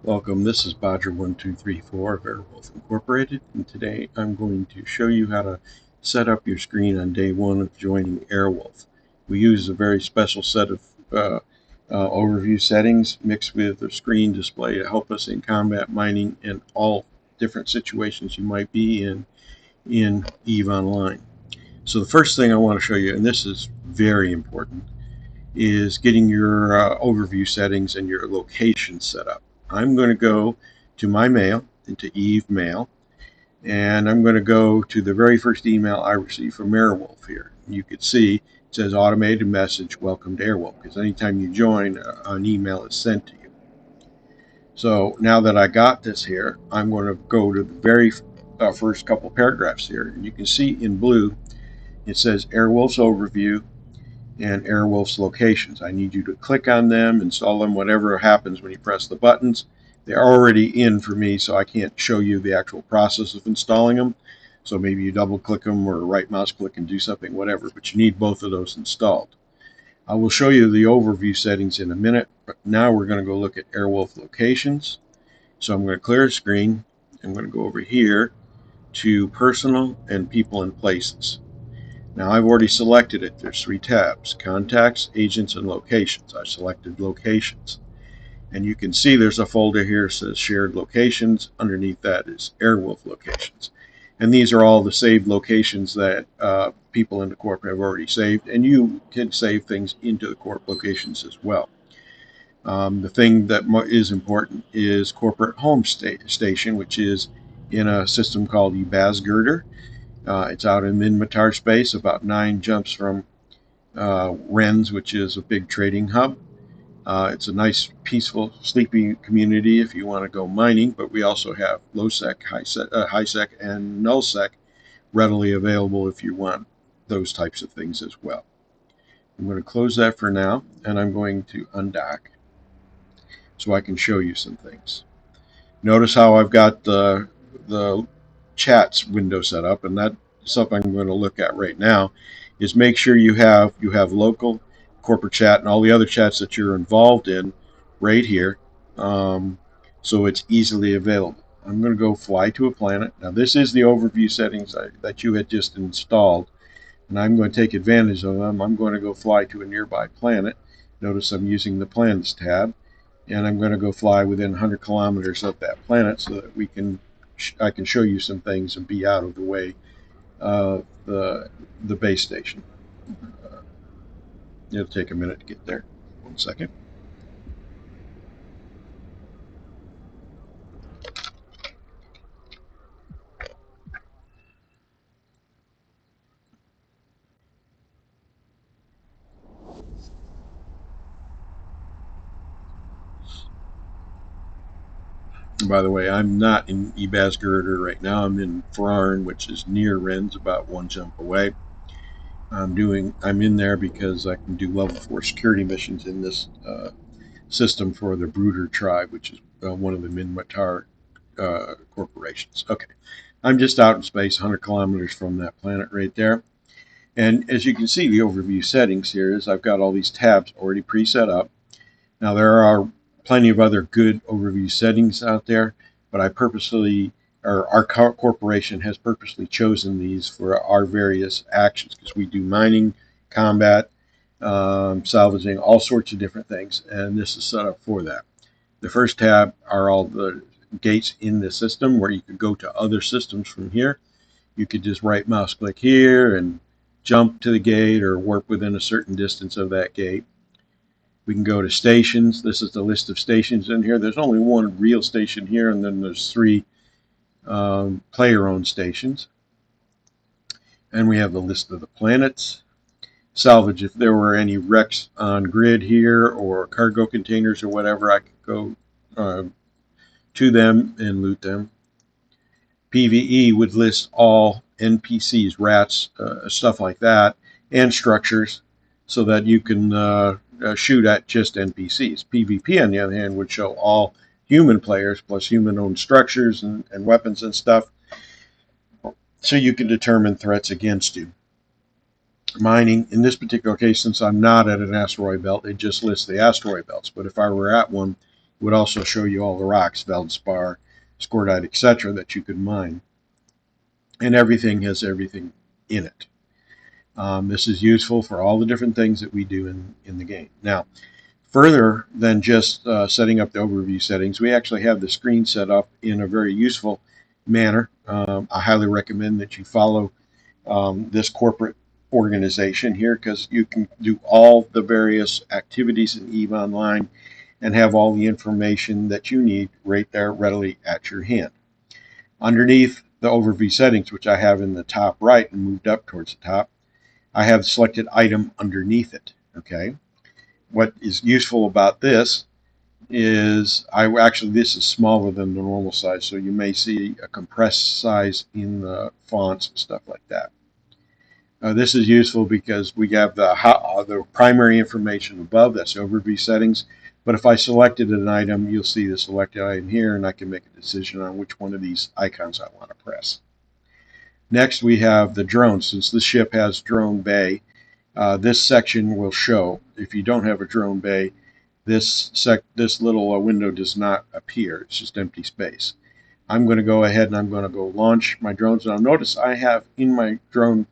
Welcome, this is Bodger1234 of Airwolf Incorporated, and today I'm going to show you how to set up your screen on day one of joining Airwolf. We use a very special set of overview settings mixed with a screen display to help us in combat, mining, and all different situations you might be in EVE Online. So the first thing I want to show you, and this is very important, is getting your overview settings and your location set up. I'm going to go to my mail, into Eve Mail, and I'm going to go to the very first email I received from Airwolf here. You can see it says automated message, welcome to Airwolf, because anytime you join, an email is sent to you. So now that I got this here, I'm going to go to the very first couple paragraphs here. And you can see in blue, it says Airwolf's overview and Airwolf's locations. I need you to click on them, install them, whatever happens when you press the buttons. They're already in for me, so I can't show you the actual process of installing them. So maybe you double click them or right mouse click and do something, whatever, but you need both of those installed. I will show you the overview settings in a minute, but now we're going to go look at Airwolf locations. So I'm going to clear the screen. I'm going to go over here to personal and people and places. Now I've already selected it. There's three tabs: contacts, agents, and locations. I selected locations. And you can see there's a folder here that says shared locations. Underneath that is Airwolf locations. And these are all the saved locations that people in the corp have already saved. And you can save things into the corp locations as well. The thing that is important is corporate home station, which is in a system called eBasGirder. It's out in Minmatar space, about 9 jumps from Rennes, which is a big trading hub. It's a nice, peaceful, sleepy community if you want to go mining, but we also have low-sec, high-sec, and null-sec readily available if you want those types of things as well. I'm going to close that for now, and I'm going to undock so I can show you some things. Notice how I've got the chats window set up, and that's something I'm going to look at right now. Is make sure you have local, corporate chat, and all the other chats that you're involved in right here, so it's easily available. I'm going to go fly to a planet. Now this is the overview settings that you had just installed, and I'm going to take advantage of them. I'm going to go fly to a nearby planet. Notice I'm using the Planets tab, and I'm going to go fly within 100 kilometers of that planet so that I can show you some things and be out of the way of the base station. It'll take a minute to get there. 1 second. By the way, I'm not in eBasGirder right now. I'm in Fararn, which is near Rennes, about 1 jump away. I'm in there because I can do level 4 security missions in this system for the Brooder tribe, which is one of the Minmatar corporations. Okay, I'm just out in space, 100 kilometers from that planet right there. And as you can see, the overview settings here is I've got all these tabs already pre-set up. Now there are plenty of other good overview settings out there, but our corporation has purposely chosen these for our various actions because we do mining, combat, salvaging, all sorts of different things, and this is set up for that. The first tab are all the gates in the system where you could go to other systems from here. You could just right mouse click here and jump to the gate or warp within a certain distance of that gate. We can go to stations. This is the list of stations in here. There's only one real station here, and then there's 3 player-owned stations. And we have the list of the planets. Salvage, if there were any wrecks on grid here or cargo containers or whatever, I could go to them and loot them. PvE would list all NPCs, rats, stuff like that, and structures so that you can shoot at just NPCs. PvP, on the other hand, would show all human players plus human-owned structures and weapons and stuff, so you can determine threats against you. Mining, in this particular case, since I'm not at an asteroid belt, it just lists the asteroid belts. But if I were at one, would also show you all the rocks, feldspar, scordite, etc. that you could mine. And everything has everything in it. This is useful for all the different things that we do in the game. Now, further than just setting up the overview settings, we actually have the screen set up in a very useful manner. I highly recommend that you follow this corporate organization here, because you can do all the various activities in EVE Online and have all the information that you need right there readily at your hand. Underneath the overview settings, which I have in the top right and moved up towards the top, I have selected item underneath it. Okay. What is useful about this is this is smaller than the normal size, so you may see a compressed size in the fonts and stuff like that. This is useful because we have the primary information above, that's overview settings. But if I selected an item, you'll see the selected item here, and I can make a decision on which one of these icons I want to press. Next, we have the drone. Since this ship has drone bay, this section will show. If you don't have a drone bay, this little window does not appear. It's just empty space. I'm going to go ahead and I'm going to go launch my drones. Now notice I have in my drone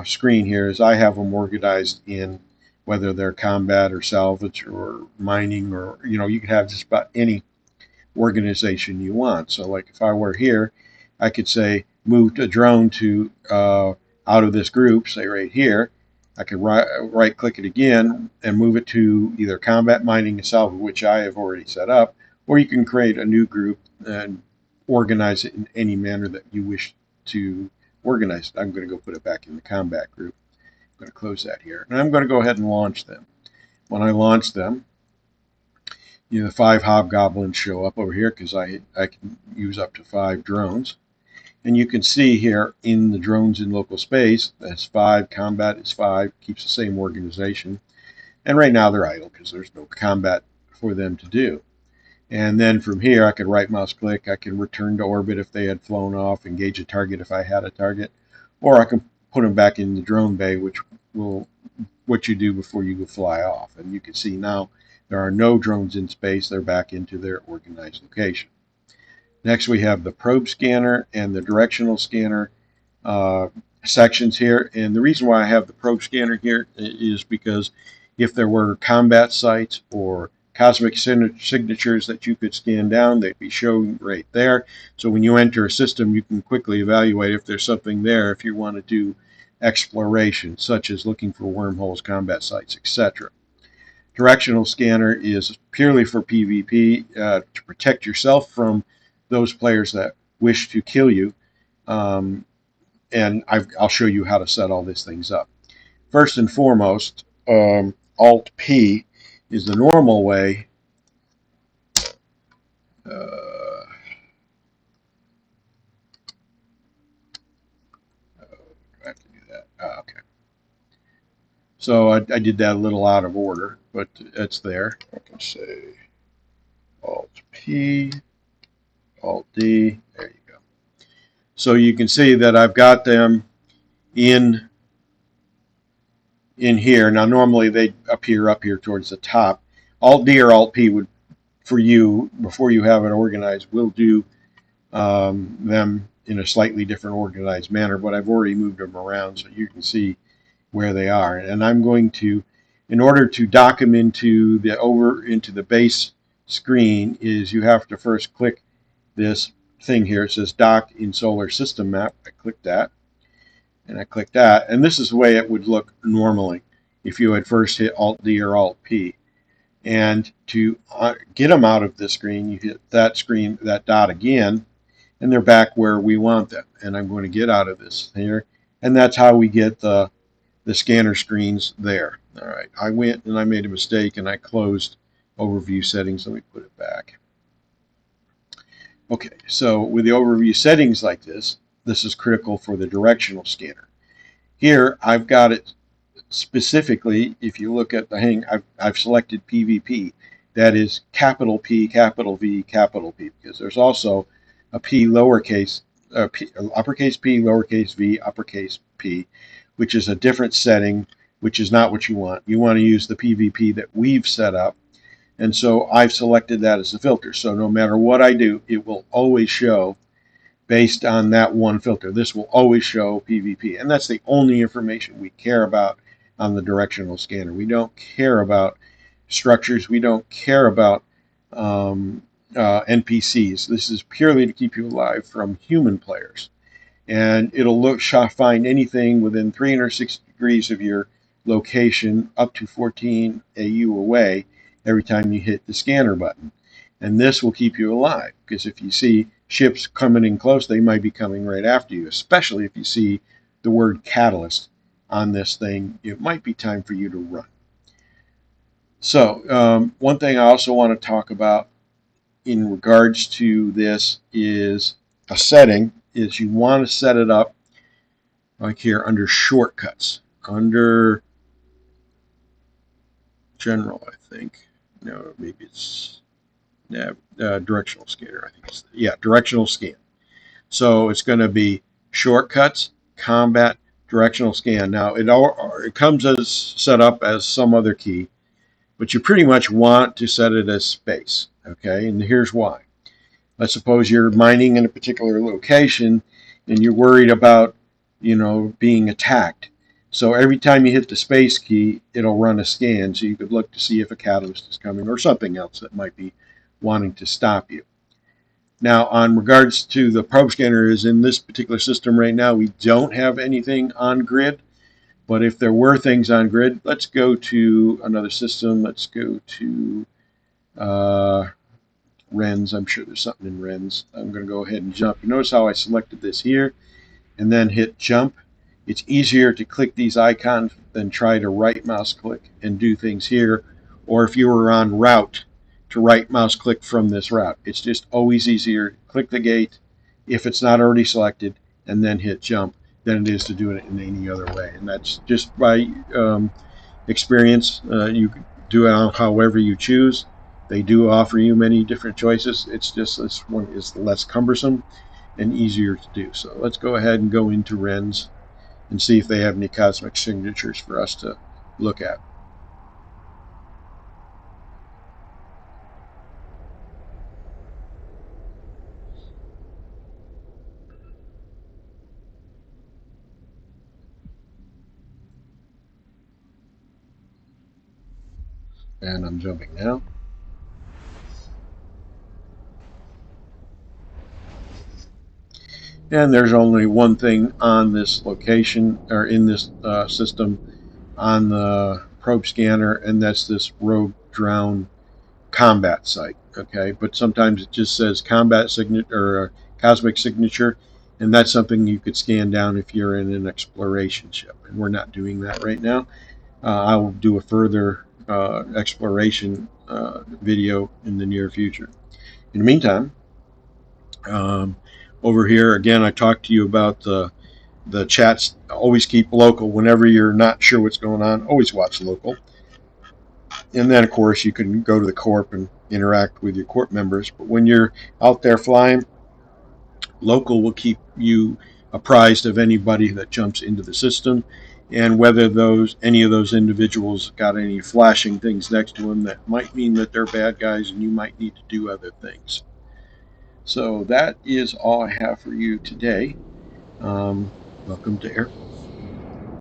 screen here is I have them organized in whether they're combat or salvage or mining, or you can have just about any organization you want. So like if I were here, I could say move a drone to out of this group, say right here. I could right click it again and move it to either combat, mining, and salvage, which I have already set up, or you can create a new group and organize it in any manner that you wish to organize it. I'm going to go put it back in the combat group. I'm going to close that here, and I'm going to go ahead and launch them. When I launch them, the 5 hobgoblins show up over here because I can use up to 5 drones. And you can see here in the drones in local space, that's 5, combat is 5, keeps the same organization. And right now they're idle because there's no combat for them to do. And then from here, I could right mouse click, I can return to orbit if they had flown off, engage a target if I had a target, or I can put them back in the drone bay, which will what you do before you go fly off. And you can see now there are no drones in space, they're back into their organized location. Next, we have the probe scanner and the directional scanner sections here. And the reason why I have the probe scanner here is because if there were combat sites or cosmic signatures that you could scan down, they'd be shown right there. So when you enter a system, you can quickly evaluate if there's something there if you want to do exploration, such as looking for wormholes, combat sites, etc. Directional scanner is purely for PvP, to protect yourself from those players that wish to kill you. And I'll show you how to set all these things up. First and foremost, Alt-P is the normal way. I have to do that. Okay. So I did that a little out of order, but it's there. I can say Alt-P, Alt-D. There you go. So you can see that I've got them in here. Now normally they appear up here towards the top. Alt-D or Alt-P would, for you, before you have it organized, will do them in a slightly different organized manner, but I've already moved them around so you can see where they are. And I'm going to, in order to dock them into the base screen, is you have to first click this thing here. It says dock in solar system map. I click that, and I click that, and this is the way it would look normally if you had first hit Alt-D or Alt-P. And to get them out of this screen, you hit that dot again, and they're back where we want them. And I'm going to get out of this here, and that's how we get the scanner screens there. All right, I went and I made a mistake and I closed overview settings. Let me put it back. Okay, so with the overview settings like this is critical for the directional scanner. Here I've got it specifically. If you look at the hang, I've selected PvP. That is capital P, capital V, capital P, because there's also a P lowercase, uppercase P, lowercase v, uppercase P, which is a different setting, which is not what you want. You want to use the PvP that we've set up. And so I've selected that as the filter. So no matter what I do, it will always show based on that one filter. This will always show PVP. And that's the only information we care about on the directional scanner. We don't care about structures. We don't care about NPCs. This is purely to keep you alive from human players. And it'll find anything within 360 degrees of your location up to 14 AU away every time you hit the scanner button. And this will keep you alive, because if you see ships coming in close, they might be coming right after you, especially if you see the word catalyst on this thing. It might be time for you to run. So one thing I also want to talk about in regards to this is a setting is you want to set it up like here under shortcuts, under general, I think. No, maybe it's directional scanner. I think it's, yeah, directional scan. So it's going to be shortcuts, combat, directional scan. Now it comes as set up as some other key, but you pretty much want to set it as space. Okay, and here's why. Let's suppose you're mining in a particular location and you're worried about, being attacked. So every time you hit the space key, it'll run a scan so you could look to see if a catalyst is coming or something else that might be wanting to stop you. Now, on regards to the probe scanner is in this particular system right now, we don't have anything on grid. But if there were things on grid, let's go to another system. Let's go to Rens. I'm sure there's something in Rens. I'm going to go ahead and jump. You notice how I selected this here and then hit jump. It's easier to click these icons than try to right mouse click and do things here. Or if you were on route, to right mouse click from this route. It's just always easier to click the gate if it's not already selected and then hit jump than it is to do it in any other way. And that's just by experience. You can do it however you choose. They do offer you many different choices. It's just this one is less cumbersome and easier to do. So let's go ahead and go into Rens and see if they have any cosmic signatures for us to look at. And I'm jumping now. And there's only one thing on this location, or in this system, on the probe scanner, and that's this rogue drown combat site. Okay, but sometimes it just says combat signature or cosmic signature, and that's something you could scan down if you're in an exploration ship. And we're not doing that right now. I will do a further exploration video in the near future. In the meantime, um, over here again, I talked to you about the chats. Always keep local whenever you're not sure what's going on. Always watch local. And then, of course, you can go to the corp and interact with your corp members. But when you're out there flying, local will keep you apprised of anybody that jumps into the system and whether any of those individuals got any flashing things next to them that might mean that they're bad guys and you might need to do other things. So that is all I have for you today. Welcome to Airwolf.